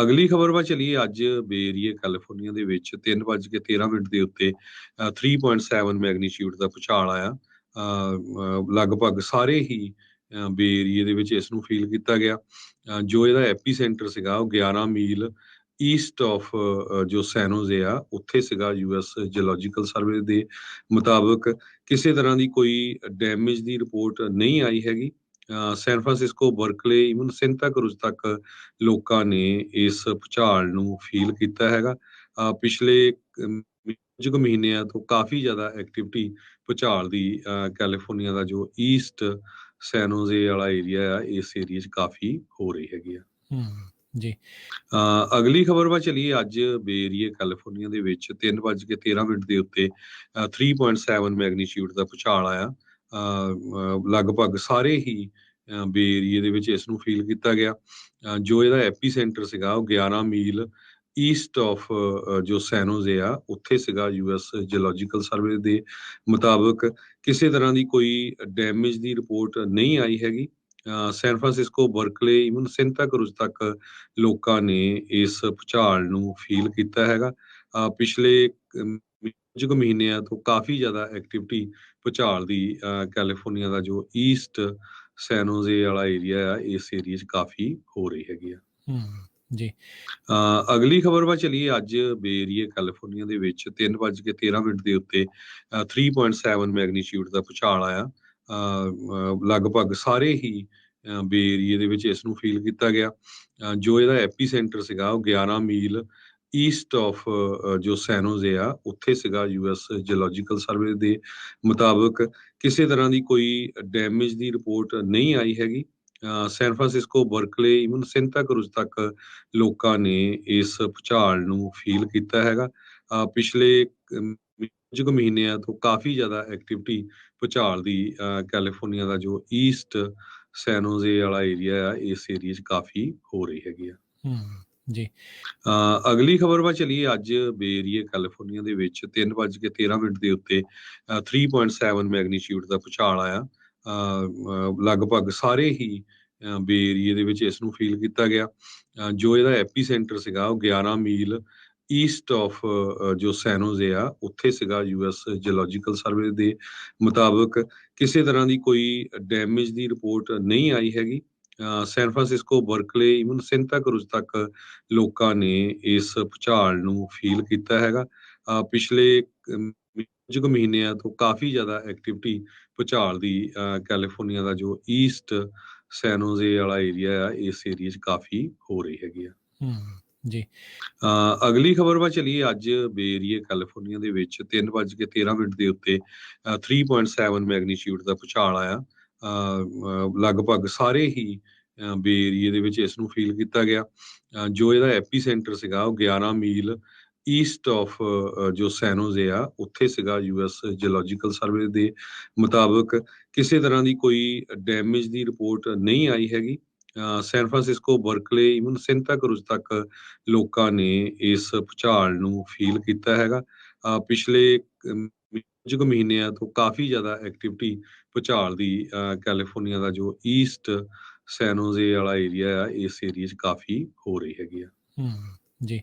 ਅਗਲੀ ਖਬਰ ਵੱਲ ਚੱਲੀਏ। ਅੱਜ ਬੇ ਏਰੀਏ ਕੈਲੀਫੋਰਨੀਆ ਦੇ ਵਿੱਚ 3:13 ਦੇ ਉੱਤੇ 3.7 ਮੈਗਨੀਚਿਊਡ ਦਾ ਭੂਚਾਲ ਆਇਆ। ਲਗਭਗ ਸਾਰੇ ਹੀ ਬੇ ਏਰੀਏ ਦੇ ਵਿੱਚ ਇਸ ਨੂੰ ਫੀਲ ਕੀਤਾ ਗਿਆ। ਜੋ ਇਹਦਾ ਐਪੀ ਸੈਂਟਰ ਸੀਗਾ ਉਹ 11 ਮੀਲ ਈਸਟ ਆਫ ਜੋ ਸੈਨੋਜ਼ੇ ਆ ਉੱਥੇ ਸੀਗਾ। ਯੂਐਸ ਜੀਓਲੋਜੀਕਲ ਸਰਵੇ ਦੇ ਮੁਤਾਬਕ ਕਿਸੇ ਤਰ੍ਹਾਂ ਦੀ ਕੋਈ ਡੈਮੇਜ ਦੀ ਰਿਪੋਰਟ ਨਹੀਂ ਆਈ ਹੈਗੀ। San Francisco, Berkeley, even Santa Cruz ਤੱਕ ਲੋਕਾਂ ਨੇ ਇਸ ਭੁਚਾਲ ਨੂੰ ਫੀਲ ਕੀਤਾ ਹੈਗਾ। ਪਿਛਲੇ ਕੁਝ ਕੁ ਮਹੀਨਿਆਂ ਤੋਂ ਕਾਫੀ ਜ਼ਿਆਦਾ ਐਕਟੀਵਿਟੀ ਭੁਚਾਲ ਦੀ ਕੈਲੀਫੋਰਨੀਆ ਦਾ ਜੋ ਈਸਟ ਸੈਨੋਜ਼ੇ ਵਾਲਾ ਏਰੀਆ ਆ ਇਸ ਏਰੀਆ 'ਚ ਕਾਫੀ ਹੋ ਰਹੀ ਹੈਗੀ ਆ। ਜੀ ਅਗਲੀ ਖਬਰ ਵੱਲ ਚੱਲੀਏ। ਅੱਜ ਬੇ ਏਰੀਏ ਕੈਲੀਫੋਰਨੀਆ ਦੇ ਵਿੱਚ 3:13 ਦੇ ਉੱਤੇ 3.7 ਮੈਗਨੀਚਿਊਡ ਦਾ ਭੂਚਾਲ ਆਇਆ। ਲਗਭਗ ਸਾਰੇ ਹੀ ਬੇ ਏਰੀਏ ਦੇ ਵਿੱਚ ਇਸ ਨੂੰ ਫੀਲ ਕੀਤਾ ਗਿਆ। ਜੋ ਇਹਦਾ ਐਪੀ ਸੈਂਟਰ ਸੀਗਾ ਉਹ 11 ਮੀਲ ਈਸਟ ਆਫ ਜੋ ਸੈਨੋਜ਼ੇ ਆ ਉੱਥੇ ਸੀਗਾ। ਯੂਐਸ ਜੀਓਲੋਜੀਕਲ ਸਰਵੇ ਦੇ ਮੁਤਾਬਕ ਕਿਸੇ ਤਰ੍ਹਾਂ ਦੀ ਕੋਈ ਡੈਮੇਜ ਦੀ ਰਿਪੋਰਟ ਨਹੀਂ ਆਈ ਹੈਗੀ। San Francisco, Berkeley, even Santa Cruz ਤੱਕ ਲੋਕਾਂ ਨੇ ਇਸ ਭੁਚਾਲ ਨੂੰ ਫੀਲ ਕੀਤਾ ਹੈਗਾ। ਪਿਛਲੇ ਕੁਝ ਕੁ ਮਹੀਨਿਆਂ ਤੋਂ ਕਾਫੀ ਜ਼ਿਆਦਾ ਐਕਟੀਵਿਟੀ ਭੁਚਾਲ ਦੀ ਕੈਲੀਫੋਰਨੀਆ ਦਾ ਜੋ ਈਸਟ ਸੈਨੋਜ਼ੇ ਵਾਲਾ ਏਰੀਆ ਆ ਇਸ ਏਰੀਆ 'ਚ ਕਾਫੀ ਹੋ ਰਹੀ ਹੈਗੀ ਆ। ਜੀ ਅਗਲੀ ਖਬਰ ਵੱਲ ਚੱਲੀਏ। ਅੱਜ ਬੇ ਏਰੀਏ ਕੈਲੀਫੋਰਨੀਆ ਦੇ ਵਿੱਚ 3:13 ਦੇ ਉੱਤੇ 3.7 ਮੈਗਨੀਚਿਊਡ ਦਾ ਭੂਚਾਲ ਆਇਆ। ਲਗਭਗ ਸਾਰੇ ਹੀ ਬੇ ਏਰੀਏ ਦੇ ਵਿੱਚ ਇਸ ਨੂੰ ਫੀਲ ਕੀਤਾ ਗਿਆ। ਜੋ ਇਹਦਾ ਐਪੀ ਸੈਂਟਰ ਸੀਗਾ ਉਹ 11 ਮੀਲ ਈਸਟ ਆਫ ਜੋ ਸੈਨੋਜ਼ੇ ਆ ਉੱਥੇ ਸੀਗਾ। ਯੂਐਸ ਜੀਓਲੋਜੀਕਲ ਸਰਵੇ ਦੇ ਮੁਤਾਬਕ ਕਿਸੇ ਤਰ੍ਹਾਂ ਦੀ ਕੋਈ ਡੈਮੇਜ ਦੀ ਰਿਪੋਰਟ ਨਹੀਂ ਆਈ ਹੈਗੀ। San Francisco, Berkeley, even Santa Cruz ਤੱਕ ਲੋਕਾਂ ਨੇ ਇਸ ਭੁਚਾਲ ਨੂੰ ਫੀਲ ਕੀਤਾ ਹੈਗਾ। ਪਿਛਲੇ ਕੁਝ ਕੁ ਮਹੀਨਿਆਂ ਤੋਂ ਕਾਫੀ ਜ਼ਿਆਦਾ ਐਕਟੀਵਿਟੀ ਭੁਚਾਲ ਦੀ ਕੈਲੀਫੋਰਨੀਆ ਦਾ ਜੋ ਈਸਟ ਸੈਨੋਜ਼ੇ ਵਾਲਾ ਏਰੀਆ ਆ ਇਸ ਏਰੀਆ 'ਚ ਕਾਫੀ ਹੋ ਰਹੀ ਹੈਗੀ ਆ। ਜੀ ਅਗਲੀ ਖਬਰ ਵੱਲ ਚੱਲੀਏ। ਅੱਜ ਬੇ ਏਰੀਏ ਕੈਲੀਫੋਰਨੀਆ ਦੇ ਵਿੱਚ 3:13 ਦੇ ਉੱਤੇ 3.7 ਮੈਗਨੀਚਿਊਡ ਦਾ ਭੂਚਾਲ ਆਇਆ। ਲਗਭਗ ਸਾਰੇ ਹੀ ਬੇ ਏਰੀਏ ਦੇ ਵਿੱਚ ਇਸ ਨੂੰ ਫੀਲ ਕੀਤਾ ਗਿਆ। ਜੋ ਇਹਦਾ ਐਪੀ ਸੈਂਟਰ ਸੀਗਾ ਉਹ 11 ਮੀਲ ਈਸਟ ਆਫ ਜੋ ਸੈਨੋਜ਼ੇ ਆ ਉੱਥੇ ਸੀਗਾ। ਯੂਐਸ ਜੀਓਲੋਜੀਕਲ ਸਰਵੇ ਦੇ ਮੁਤਾਬਕ ਕਿਸੇ ਤਰ੍ਹਾਂ ਦੀ ਕੋਈ ਡੈਮੇਜ ਦੀ ਰਿਪੋਰਟ ਨਹੀਂ ਆਈ ਹੈਗੀ। San Francisco, Berkeley, even Santa Cruz ਤੱਕ ਲੋਕਾਂ ਨੇ ਇਸ ਭੁਚਾਲ ਨੂੰ ਫੀਲ ਕੀਤਾ ਹੈਗਾ। ਪਿਛਲੇ ਕੁਝ ਕੁ ਮਹੀਨਿਆਂ ਤੋਂ ਕਾਫੀ ਜ਼ਿਆਦਾ ਐਕਟੀਵਿਟੀ ਭੁਚਾਲ ਦੀ ਕੈਲੀਫੋਰਨੀਆ ਦਾ ਜੋ ਈਸਟ ਸੈਨੋਜ਼ੇ ਵਾਲਾ ਏਰੀਆ ਆ ਇਸ ਏਰੀਆ 'ਚ ਕਾਫੀ ਹੋ ਰਹੀ ਹੈਗੀ ਆ। ਜੀ ਅਗਲੀ ਖਬਰ ਵੱਲ ਚੱਲੀਏ। ਅੱਜ ਬੇ ਏਰੀਏ ਕੈਲੀਫੋਰਨੀਆ ਦੇ ਵਿੱਚ 3:13 ਦੇ ਉੱਤੇ 3.7 ਮੈਗਨੀਚਿਊਡ ਦਾ ਭੂਚਾਲ ਆਇਆ। ਲਗਭਗ ਸਾਰੇ ਹੀ ਬੇ ਏਰੀਏ ਦੇ ਵਿੱਚ ਇਸ ਨੂੰ ਫੀਲ ਕੀਤਾ ਗਿਆ। ਜੋ ਇਹਦਾ ਐਪੀ ਸੈਂਟਰ ਸੀਗਾ ਉਹ 11 ਮੀਲ ਈਸਟ ਆਫ ਜੋ ਸੈਨੋਜ਼ੇ ਆ ਉੱਥੇ ਸੀਗਾ। ਯੂਐਸ ਜੀਓਲੋਜੀਕਲ ਸਰਵੇ ਦੇ ਮੁਤਾਬਕ ਕਿਸੇ ਤਰ੍ਹਾਂ ਦੀ ਕੋਈ ਡੈਮੇਜ ਦੀ ਰਿਪੋਰਟ ਨਹੀਂ ਆਈ ਹੈਗੀ। San Francisco, Berkeley, even Santa Cruz ਤੱਕ ਲੋਕਾਂ ਨੇ ਇਸ ਭੁਚਾਲ ਨੂੰ ਫੀਲ ਕੀਤਾ ਹੈਗਾ। ਪਿਛਲੇ ਕੁਝ ਕੁ ਮਹੀਨਿਆਂ ਤੋਂ ਕਾਫੀ ਜ਼ਿਆਦਾ ਐਕਟੀਵਿਟੀ ਭੁਚਾਲ ਦੀ ਕੈਲੀਫੋਰਨੀਆ ਦਾ ਜੋ ਈਸਟ ਸੈਨੋਜ਼ੇ ਵਾਲਾ ਏਰੀਆ ਆ ਇਸ ਏਰੀਆ 'ਚ ਕਾਫੀ ਹੋ ਰਹੀ ਹੈਗੀ ਆ। ਜੀ